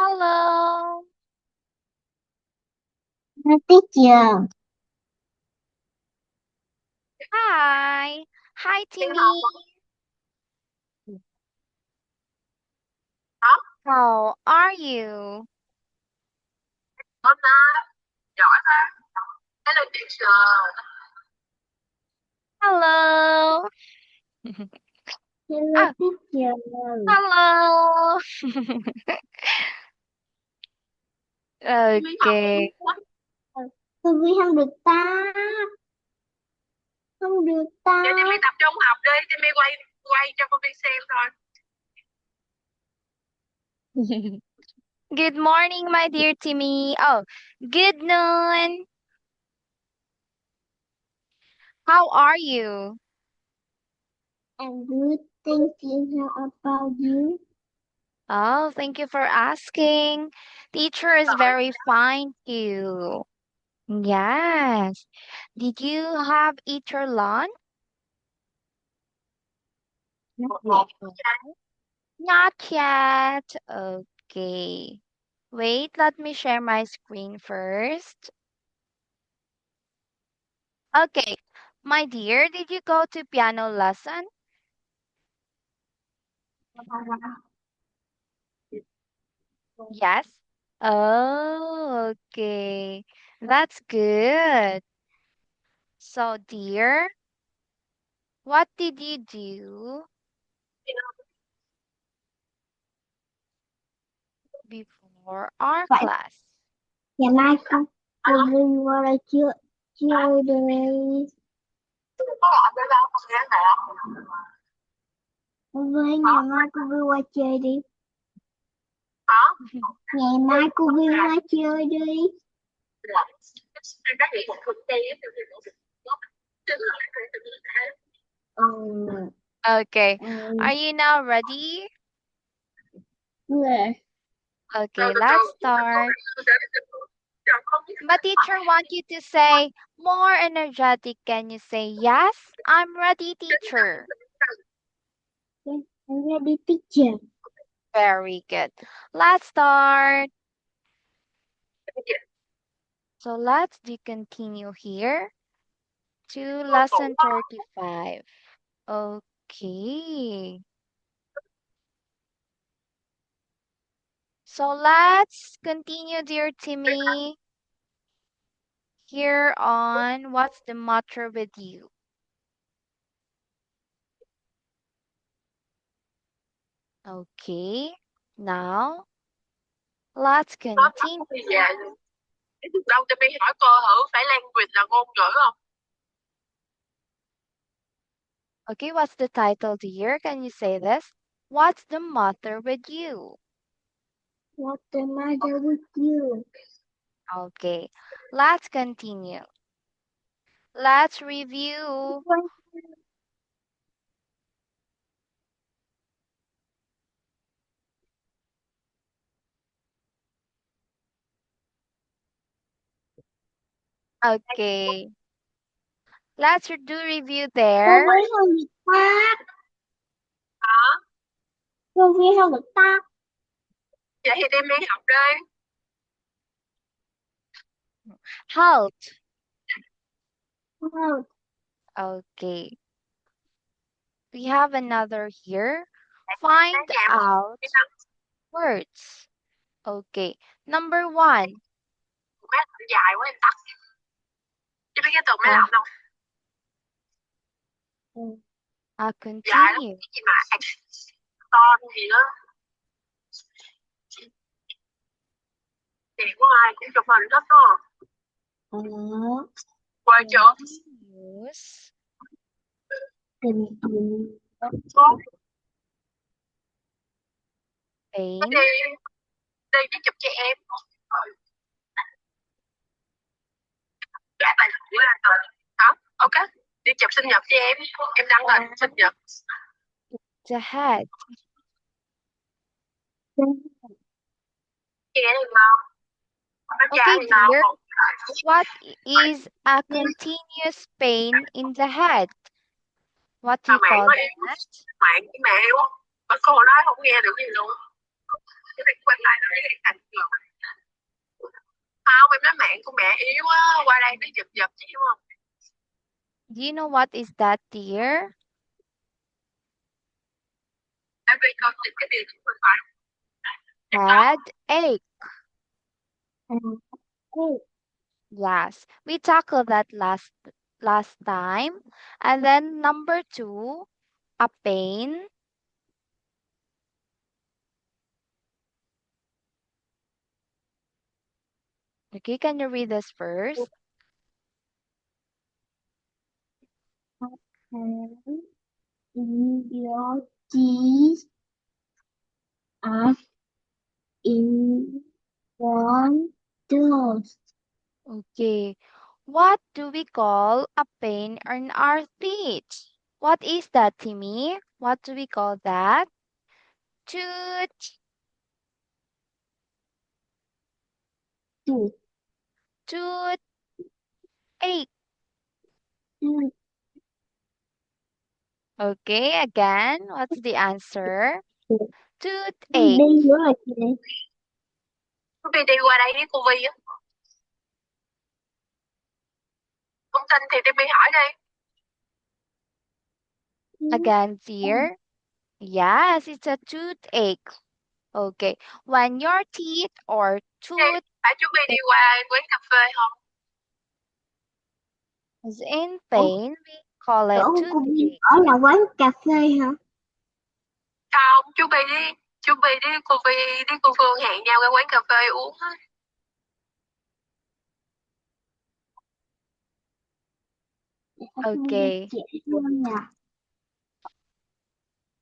Hello. Teacher, Hi. Hi, Đi học Timmy. hả? How are you? Hôm nay giỏi ha. Hello teacher. Hello. hello Ah, teacher. hello. Timmy học Okay. quá. Tôi vi không được ta, không được ta. Vậy Timmy tập trung học đi. Timmy quay quay cho cô Vi xem thôi. Good morning, my dear Timmy. Oh, good noon. How are you? I'm good, thank you. How about you? Oh, thank you for asking. Teacher is Rồi. very fine too. Yes. Did you have eat your lunch? Not Một. yet. Not yet. Okay. Wait, let me share my screen first. Okay. My dear, did you go to piano lesson? Yes. Oh, okay. That's good. So, dear, what did you do before our Vậy class? ngày mai cô Vi qua đây chưa chơi đây. Có gọi với đâu không nghe hả? Cô Vi ngày mai cô Vi qua chơi đi. Hả? Ngày mai cô Vi qua chơi đi. Anh có nghĩ một thực tế Ừ. Okay. Ừ. Are you now ready? Yeah. Okay, let's start. But teacher want you to say more energetic. Can you say yes? I'm ready, teacher. I'm ready, teacher. Very good. Let's start. So let's continue here to lesson 35. Okay. So let's continue, dear Timmy, here on what's the matter with you. Okay. Now let's continue. Thì về đâu Timmy hỏi cô thử phải language là ngôn ngữ không? Okay, what's the title, dear? Can you say this? What's the matter with you? What's the matter with you? Okay, let's continue. Let's review. Okay, let's do review Cô there. Vi không được tác. Hả? Cô Vi không được tác. Vậy thì Timmy học đi. Health. Không. Okay, we have another here. Find Nhà một out cái năm words. Okay, number one. mét dài quá em tắt. Chứ biết cái từ máy Uh, lọc đâu. Dài lắm. continue. Cái gì mà to gì đó. Thì có ai cũng chụp hình hết đó. Ở Quên chưa? Use tình hình Tốt. pain. Đi đi đi chụp cho em. Dạ tài liệu của anh rồi. Hả? Ok. Đi chụp sinh nhật cho em. Em đăng hình sinh nhật. The head. Chị em thì nào? Bác cha Okay, thì nào? dear. What is a continuous pain in the head? What do À you mạng call của em. that? Mạng với mẹ em. Mà cô nói không nghe được gì luôn. cái việc quay lại là cái cảnh ngược. Không, em nói mạng của mẹ yếu á, qua đây nó giật giật chứ đúng không? Do you know what is that, dear? Tại vì con chỉnh cái điều chúng mình phải. Headache. Oh, Yes, we tackled that last time. And then number 2, a pain. Okay, can you read this first? and in your teeth as in one dose. Okay. What do we call a pain in our teeth? What is that, Timmy? What do we call that? Tooth. Tooth, Tooth ache. tooth, Okay, again, what's the answer? tooth. Toothache. Đi nữa rồi chị. Cô Vi đi qua đây với cô Vi á. Không tin thì Timmy hỏi đi. Again, dear. Yes, it's a toothache. Okay. When your teeth or tooth Phải chú Vi đi qua quán cà phê không? is in pain, we call it Chỗ của Bi toothache. ở là quán cà phê hả? Không, chú Vi đi. Chú Vi đi, cô Vi đi, cô Phương hẹn nhau ra quán cà phê uống á. Okay. Chị luôn à.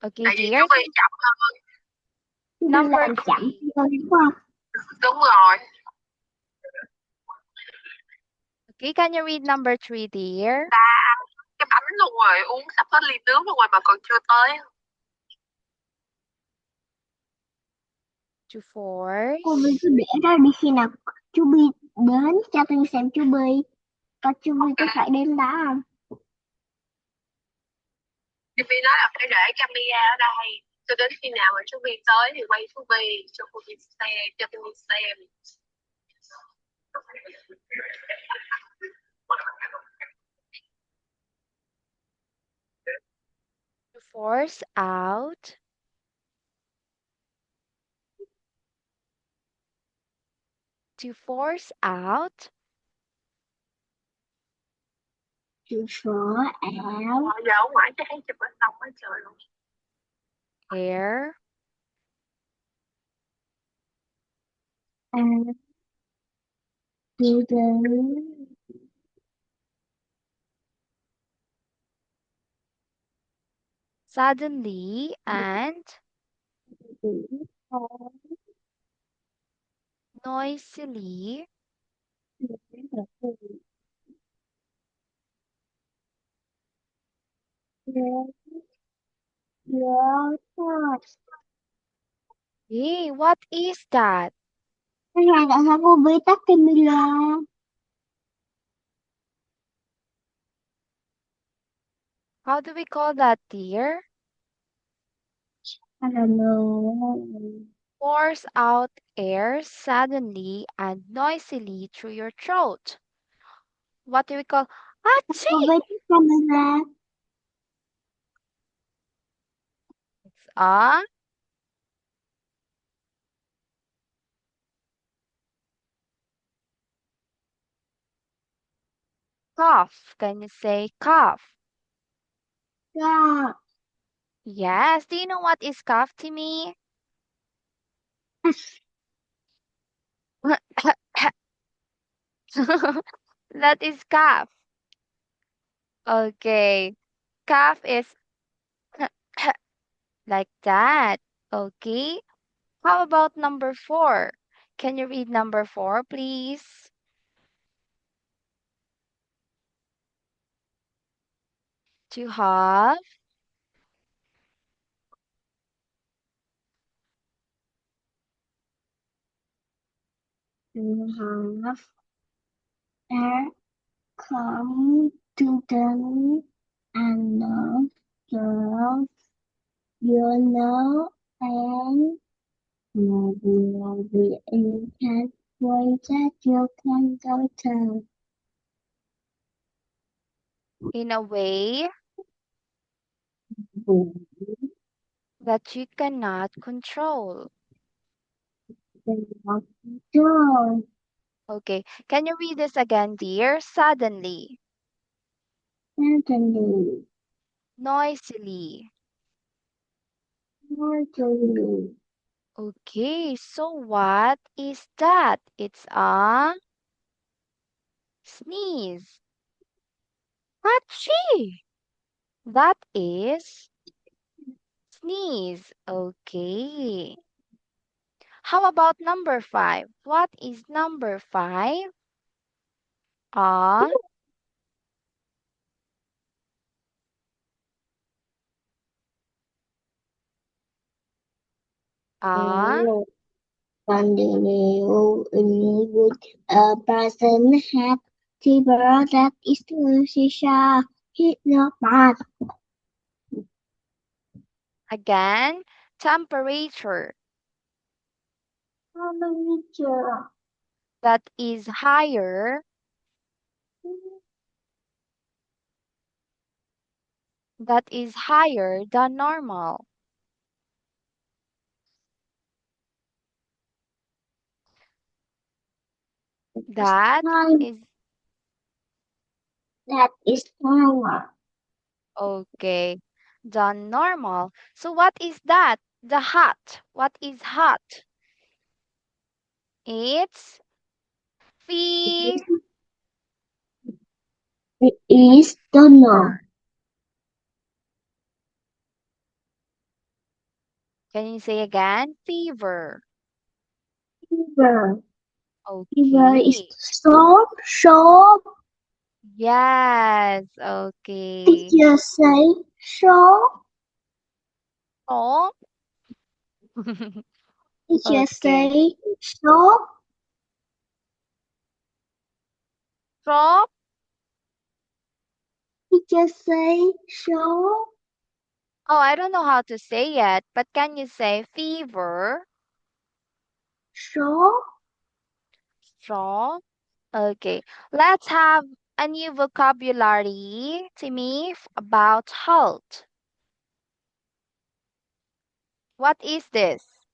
Okay, Tại vì chú dear. Vi chậm hơn. Bi Number làm chậm 3. hơn đúng không? Đúng rồi. Okay, can you read number 3, dear? Ta ăn cái bánh luôn rồi, uống sắp hết ly nước luôn rồi mà còn chưa tới. To force. Cô Bi cứ để đó đi, khi nào chú Bi đến cho tôi xem chú Bi. Coi chú Bi có phải đến đó không? Timmy nói là phải để camera ở đây. Cho đến khi nào mà chú Vi tới thì quay chú Vi cho cô Vi xem, cho Timmy xem. To force out. To force out. Chú phở áo. Giờ ở ngoài chắc thấy chụp ở xong hết trời luôn. Air. And to the Suddenly and noisily. Hey, what is that? Cái này tại sao cô Bi tắt camera? How do we call that, dear? I don't know. Force out air suddenly and noisily through your throat. What do we call Cô Achoo! Bi tắt camera. It's a cough. Can you say cough? Go. Yes. Do you know what is cough, Timmy? That is cough. Okay. Cough is like that. Okay. How about number 4? Can you read number 4, please? To have. To have air come to them and know your, you know and Maybe in that way that you can go to. In a way that you cannot control. Door. Okay, can you read this again, dear? Suddenly, Suddenly, noisily. mortally, Okay, so what is that? It's a sneeze. Achoo! That is sneeze. Okay. How about number five? What is number five? A, a, and continue in with a person had fever that is Lucia. Hit not bad. again, temperature Temperature that is higher than normal. That time is that is normal. okay. Than normal. So what is that? The hot. What is hot? It's fever. It is don't know. Can you say again? Fever. Fever. Fever is Okay. so. Yes. Did Okay. you say so? Oh. Did you Okay. say so? Drop. Did you say so? Oh, I don't know how to say it, but can you say fever? So? Strong. Okay. Let's have a new vocabulary to me about halt. What is this?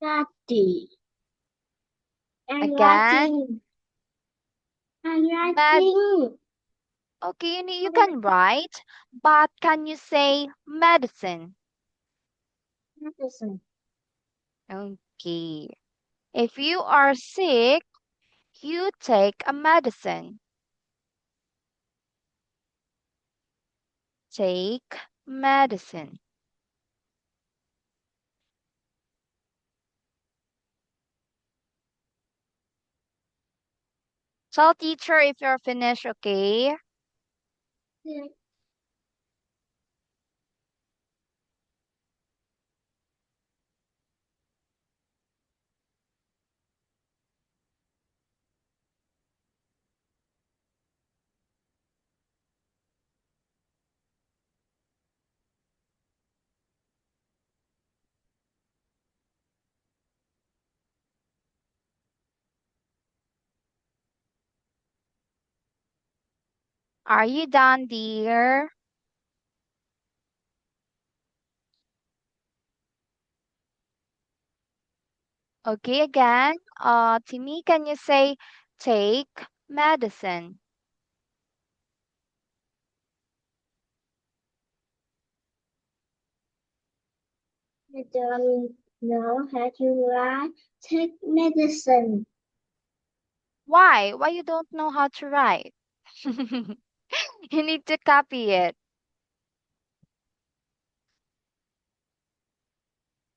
Daddy. I'm Again, writing. I'm med. writing. Okay, you can write, but can you say medicine? Medicine. Okay. If you are sick, you take a medicine. Take medicine. Tell teacher if you're finished, okay? Are you done, dear? Okay, again. Timmy, can you say take medicine? I don't know how to write. Take medicine. Why? Why you don't know how to write? You need to copy it.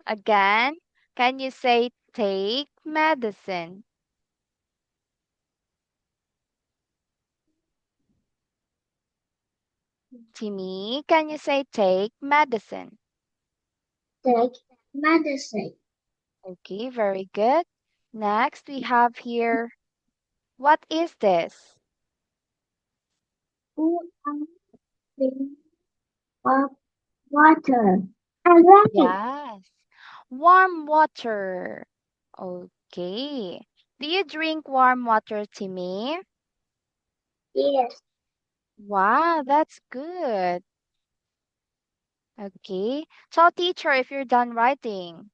Again, can you say take medicine? Timmy, can you say take medicine? Take medicine. Okay, very good. Next, we have here, what is this? Who are things of water? Alright. Yes. Warm water. Okay. Do you drink warm water, Timmy? Yes. Wow, that's good. Okay. Tell teacher if you're done writing.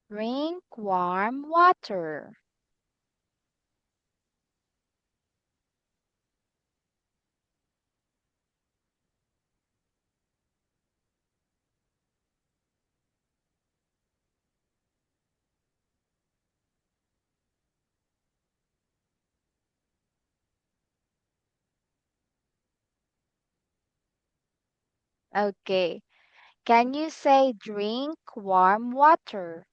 Drink warm water. Okay. Can you say drink warm water?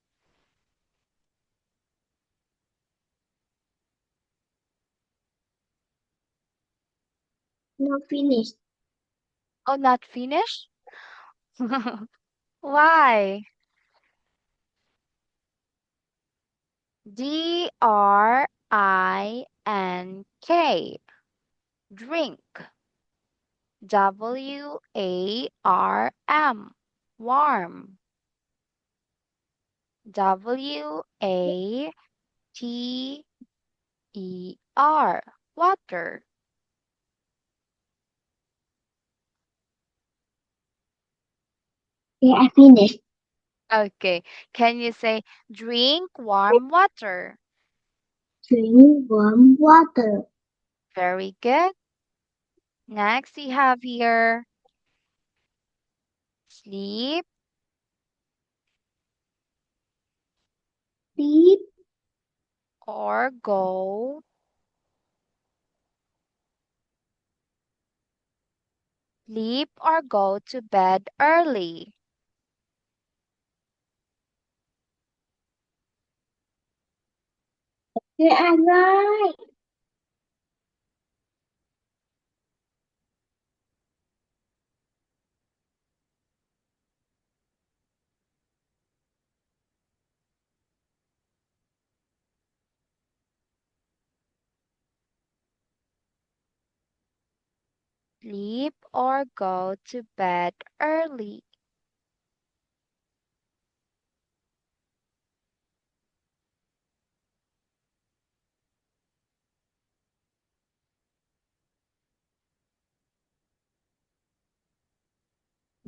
No finish. Oh, not finished? Why? DRINK. Drink. WARM. Warm. WATER. Water. Okay, I finished. Okay. Can you say drink warm water? Drink warm water. Very good. Next, we have here sleep Sleep. or go. Sleep or go to bed early. Okay, alright. Sleep or go to bed early.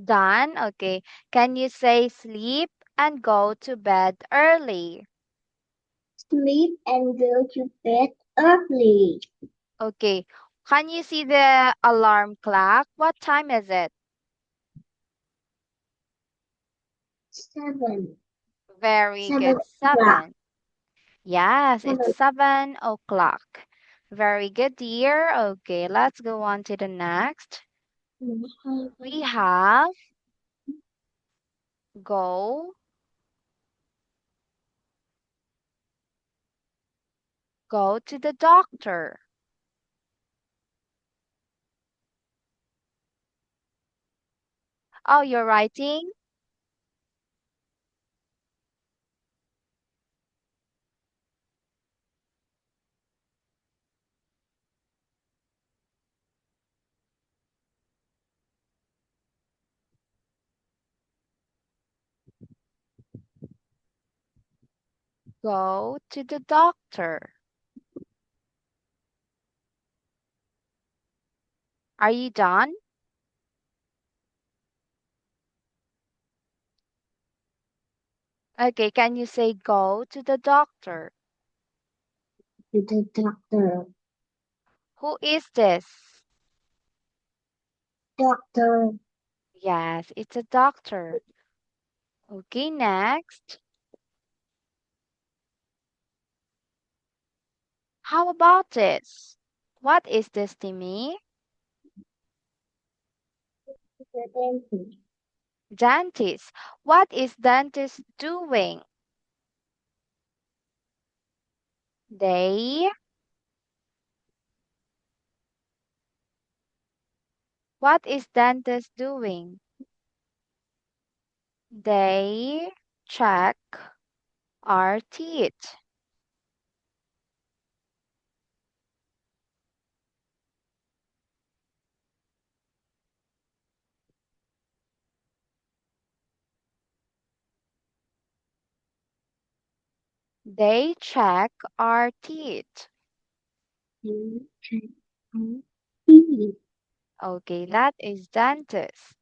Done? Okay. Can you say sleep and go to bed early? Sleep and go to bed early. Okay. Can you see the alarm clock? What time is it? 7. Very 7 good. o'clock. 7. Yes, it's 7. 7 o'clock. Very good, dear. Okay, let's go on to the next. We have go, go to the doctor. Oh, you're writing? Go to the doctor. Are you done? Okay, can you say go to the doctor? To the doctor. Who is this? Doctor. Yes, it's a doctor. Okay, next. How about this? What is this, Timmy? The dentist. Dentist. What is dentist doing? They, what is dentist doing? They check our teeth. They check our teeth. They check our teeth. Okay, that is dentist.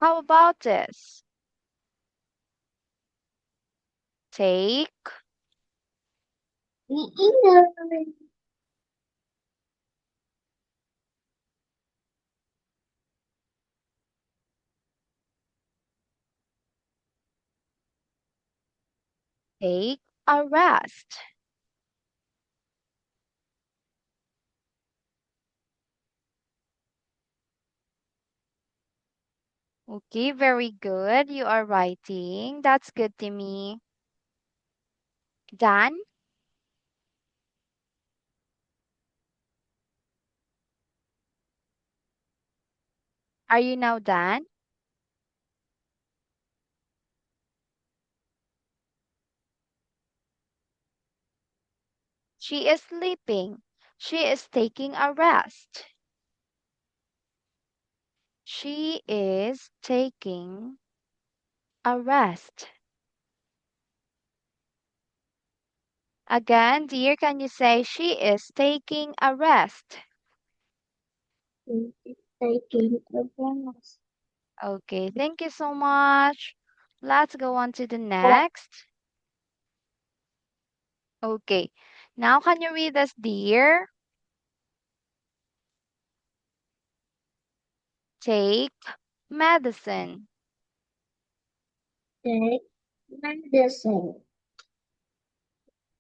How about this? Take Cleaner. take a rest. Okay, very good. You are writing. That's good to me. Dan, are you now done? She is sleeping. She is taking a rest. She is taking a rest. Again, dear, can you say she is taking a rest? She is taking a rest. Okay, thank you so much. Let's go on to the next. Okay, now can you read us, dear? Take medicine. Take medicine.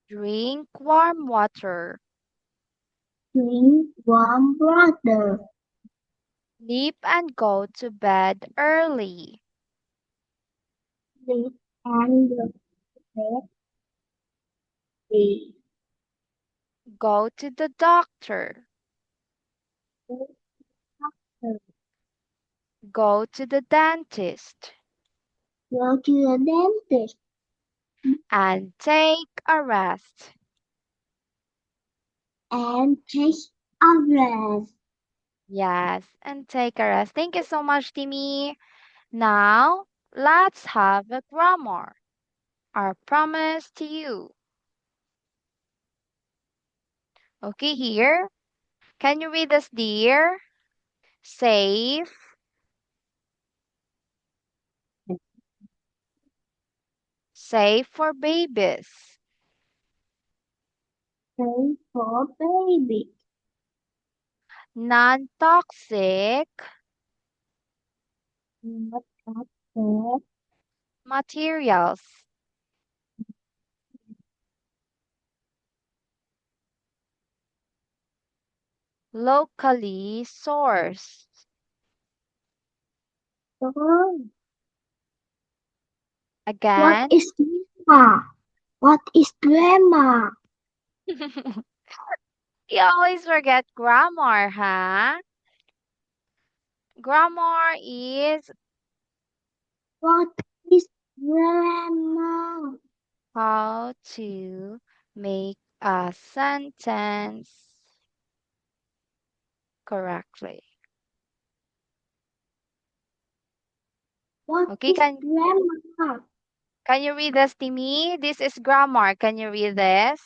Drink warm water. Drink warm water. Sleep and go to bed early. Sleep and go to bed early. Go to the doctor. Go to the dentist. Go to the dentist And take a rest. and take a rest. Yes, and take a rest. Thank you so much, Timmy. Now, let's have a grammar. Our promise to you. Okay, here. Can you read us, dear? Safe. Safe for babies. Safe for baby. Non-toxic Not toxic. materials. Locally sourced. So, what Again. is grammar? What is grammar? You always forget grammar, huh? Grammar is What is grammar? how to make a sentence correctly. What Okay, is grammar? can you read this to me? This is grammar. Can you read this?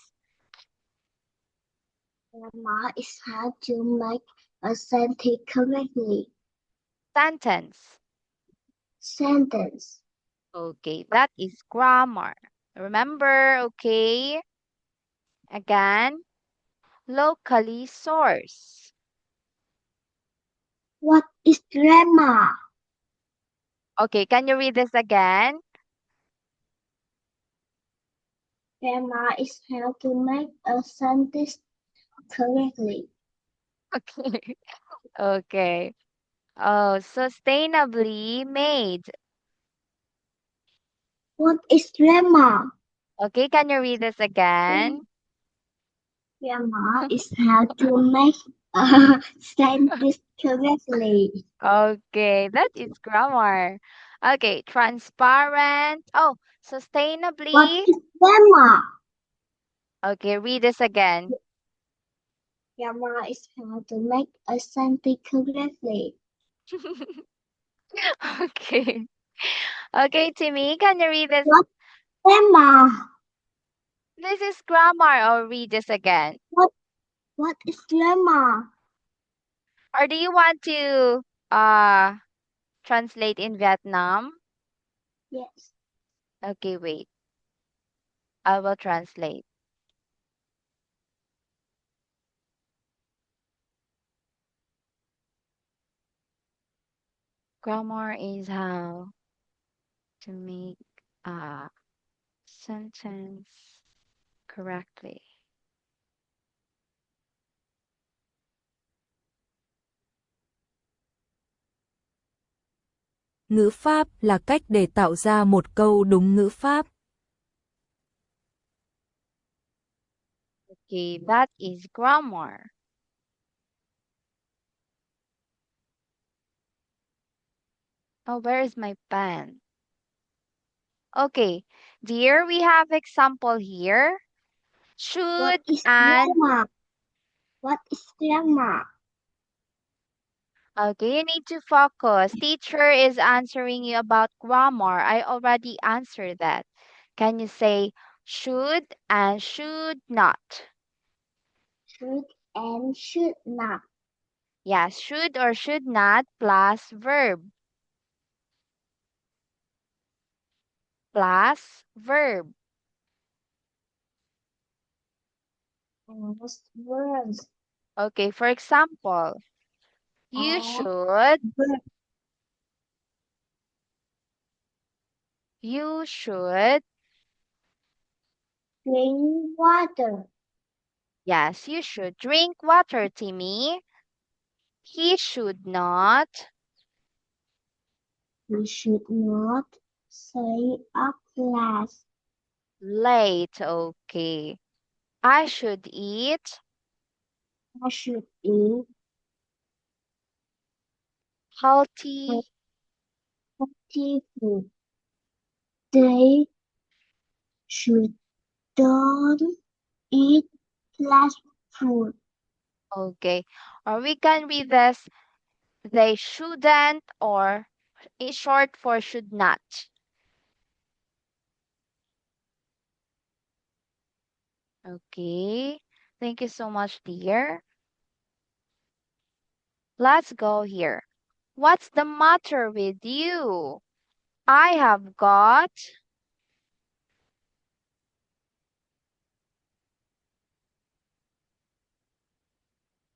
Grammar is how to make a sentence correctly. Sentence. Sentence. Okay, that is grammar. Remember, okay? Again, locally sourced. What is grammar? Okay, can you read this again? Grammar is how to make a sentence correctly. Okay. Okay. Oh, sustainably made. What is grammar? Okay, can you read this again? Grammar is how to make a sentence correctly. Okay, that is grammar. Okay, transparent. Oh, What sustainably. is grammar? Okay, read this again. Grammar is how to make a sentence correctly. Okay. Okay, Timmy, can you read this? What grandma? This is grammar. I'll read this again. What is grandma? Or do you want to uh translate in Vietnam? Yes. Okay, wait. I will translate. Grammar is how to make a sentence correctly. Ngữ pháp là cách để tạo ra một câu đúng ngữ pháp. Okay, that is grammar. Oh, where is my pen? Okay, dear, we have example here. What Should is and grandma? What is grandma? okay, you need to focus. Teacher is answering you about grammar. I already answered that. Can you say should and should not? Should and should not. Yes, should or should not plus verb. Plus verb. As words Okay, for example, you are should, verb. you should, Drink water. yes, you should drink water, Timmy. He should not, We should not say up class. late, okay. I should eat I should eat healthy, healthy food. They should don't eat fast food. okay. Or we can read this, they shouldn't, or in short for should not. Okay. Thank you so much, dear. Let's go here. What's the matter with you? I have got,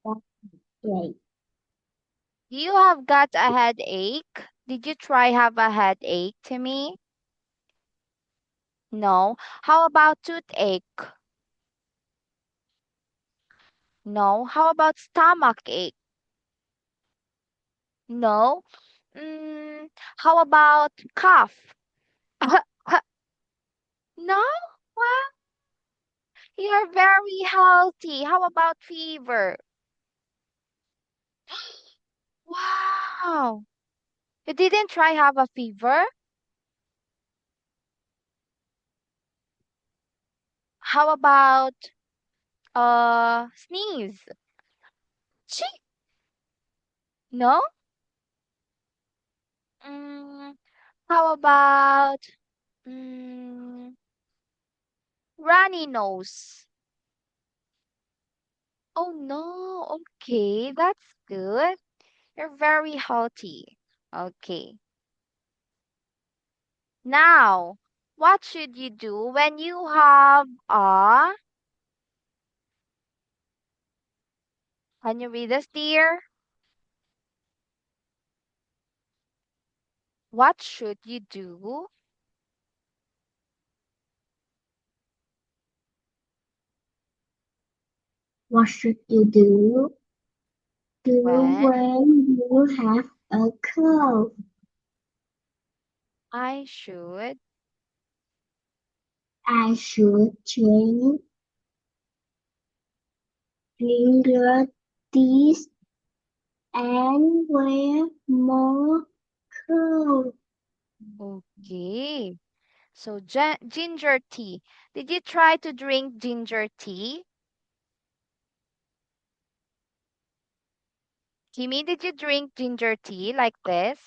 That's great. you have got a headache. Did you try have a headache, Timmy? No. How about toothache? No. How about stomach ache? No. How about cough? No? Well, you're very healthy. How about fever? Wow. You didn't try have a fever? How about sneeze? Chee. No? Mm, how about mm, runny nose? Oh no. Okay, that's good. You're very healthy. Okay. Now, what should you do when you have a, can you read this, dear? What should you do What should you do when when you have a cold? I should? I should drink your teas and wear more clothes. Okay. So, ginger tea. Did you try to drink ginger tea? Timmy, did you drink ginger tea like this?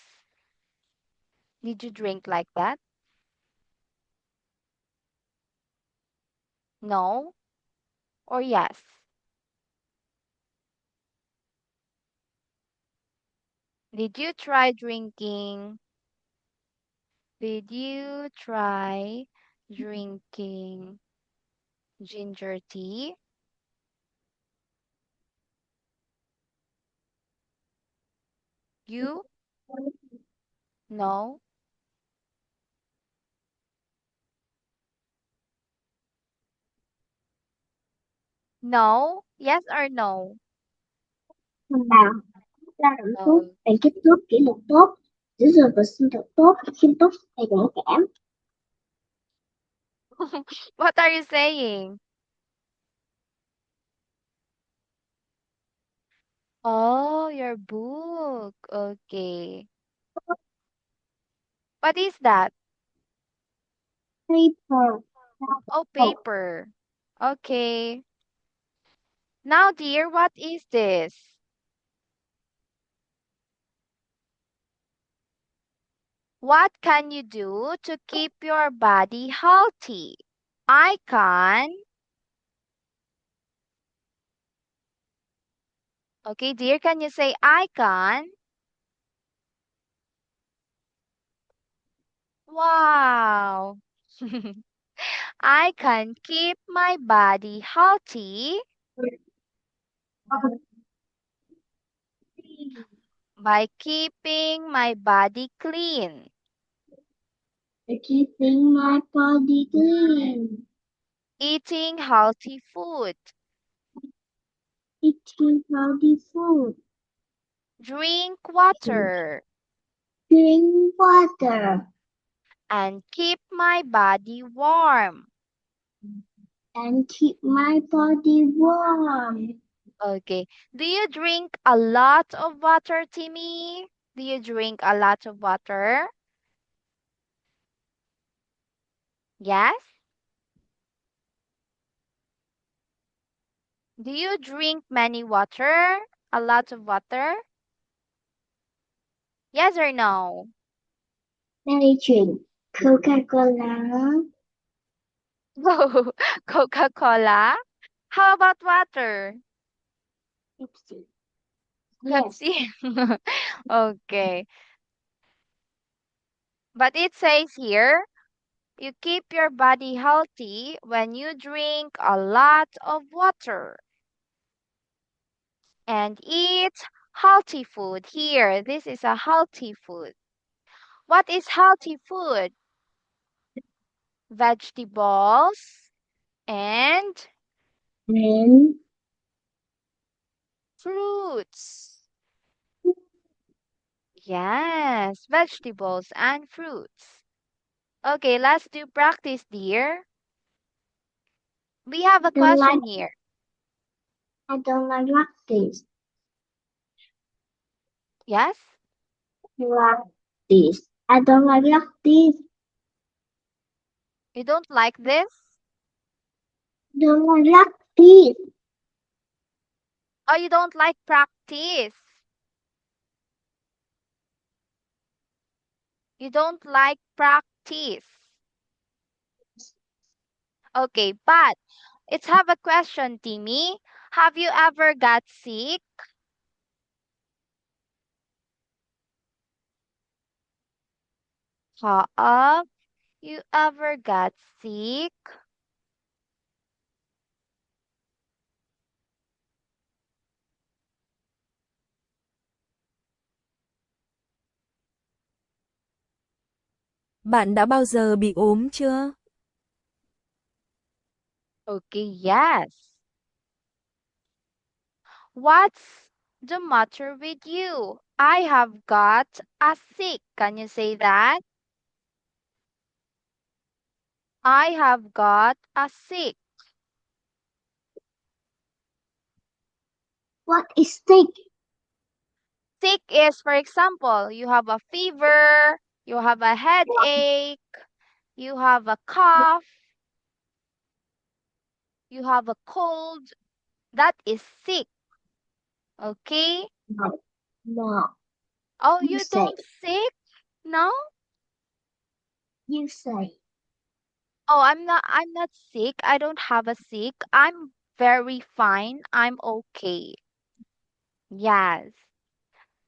Did you drink like that? No or yes? Did you try drinking? Did you try drinking ginger tea? You? No? No? Yes or no? Phần nào ra cảm xúc, No. bạn kích thước kỷ luật tốt, giữ gìn và sinh hoạt tốt, khiêm tốn hay dũng cảm. What are you saying? Oh, your book. Okay. What is that? Paper. Oh, paper. Okay. Now, dear, what is this? What can you do to keep your body healthy? I can. Okay, dear, can you say I can? Wow. I can keep my body healthy by keeping my body clean, Keeping my body clean. eating healthy food, Eating healthy food. drink water, Drink water. and keep my body warm. And keep my body warm. Okay. Do you drink a lot of water, Timmy? Do you drink a lot of water? Yes? Do you drink many water? A lot of water? Yes or no? Đây chuyện Coca-Cola. Oh, Coca-Cola? How about water? Pepsi. Yes. Pepsi? Okay. But it says here, you keep your body healthy when you drink a lot of water and eat healthy food. Here, this is a healthy food. What is healthy food? Vegetables and And fruits. Yes, vegetables and fruits. Okay, let's do practice, dear. We have a don't like question here. I don't like this. Yes? Like this. I don't like this. You don't like this? Don't like this. Oh, you don't like practice. You don't like practice. Okay, but let's have a question, Timmy. Have you ever got sick? Have you ever got sick? Bạn đã bao giờ bị ốm chưa? Okay, yes. What's the matter with you? I have got a sick. Can you say that? I have got a sick. What is stick? Sick is, for example, you have a fever, you have a headache, you have a cough, you have a cold. That is sick. Okay? No. No. Oh, You you say don't sick? No? You say. Oh, I'm not sick. I don't have a sick. I'm very fine. I'm okay. Yes.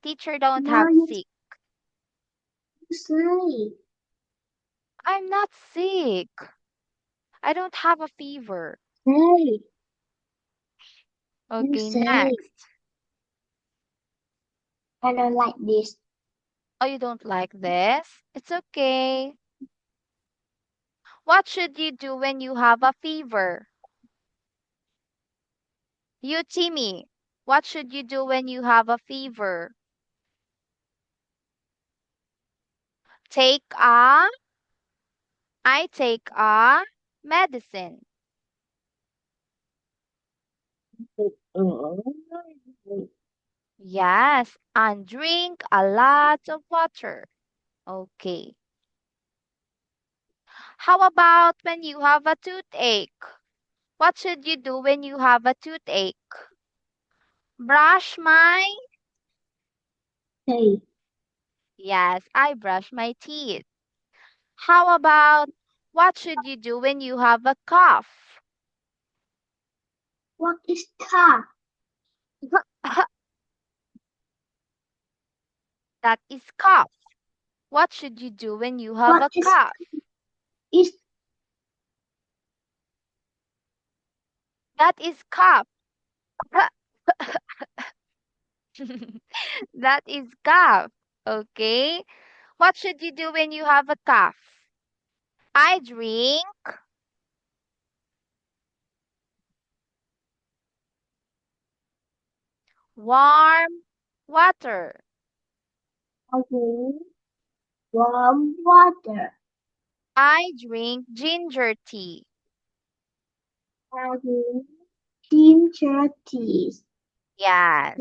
Teacher don't No, have sick. you say. I'm not sick. I don't have a fever. Say. You Okay, say. next. I don't like this. Oh, you don't like this? It's okay. What should you do when you have a fever? You, Timmy, what should you do when you have a fever? Take a, I take a medicine. Yes, and drink a lot of water. Okay. How about when you have a toothache? What should you do when you have a toothache? Brush my, Say. yes, I brush my teeth. How about what should you do when you have a cough? What is car? That is cough. What should you do when you have What a is cough? is That is cough. That is cough. Okay. What should you do when you have a cough? I drink warm water. having warm water? I drink ginger tea. Having ginger tea. Yes.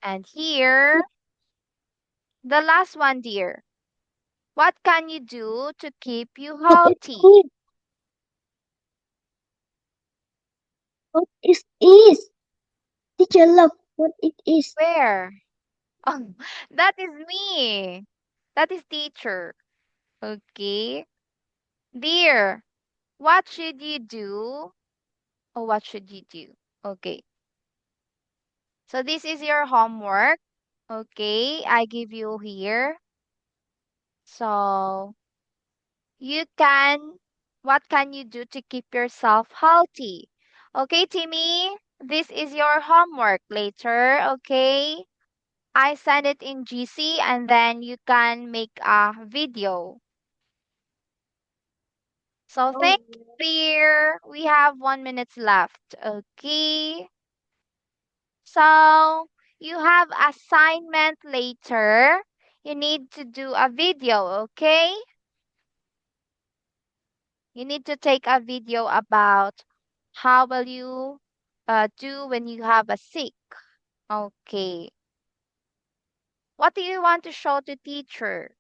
And here, the last one, dear. What can you do to keep you What it healthy? is? What is? Teacher, look what it is. Where? Oh, that is me. That is teacher. Okay. Dear, what should you do? Oh, what should you do? Okay. So this is your homework. Okay. I give you here. So what can you do to keep yourself healthy? Okay, Timmy, this is your homework later. Okay. I send it in GC and then you can make a video. So Oh, thank you, dear. We have 1 minute left. Okay. So you have assignment later. You need to do a video, okay? You need to take a video about how will you do when you have a sick. Okay. What do you want to show to teacher?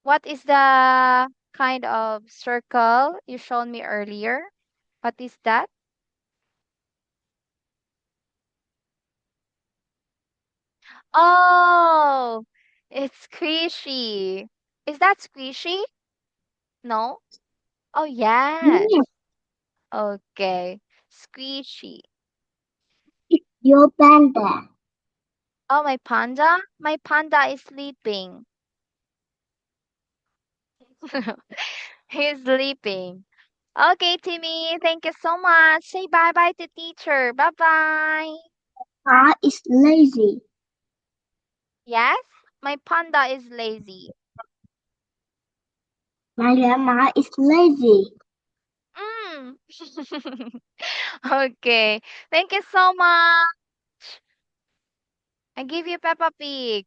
What is the kind of circle you showed me earlier? What is that? Oh, it's squishy. Is that squishy? No? Oh, yes. yeah, Okay. Squishy. it's your panda. Oh, my panda? My panda is sleeping. He's sleeping. Okay, Timmy. Thank you so much. Say bye-bye to teacher. Bye-bye. Car is lazy. Yes, my panda is lazy. My grandma is lazy. Mm. Okay. Thank you so much. I give you Peppa Pig.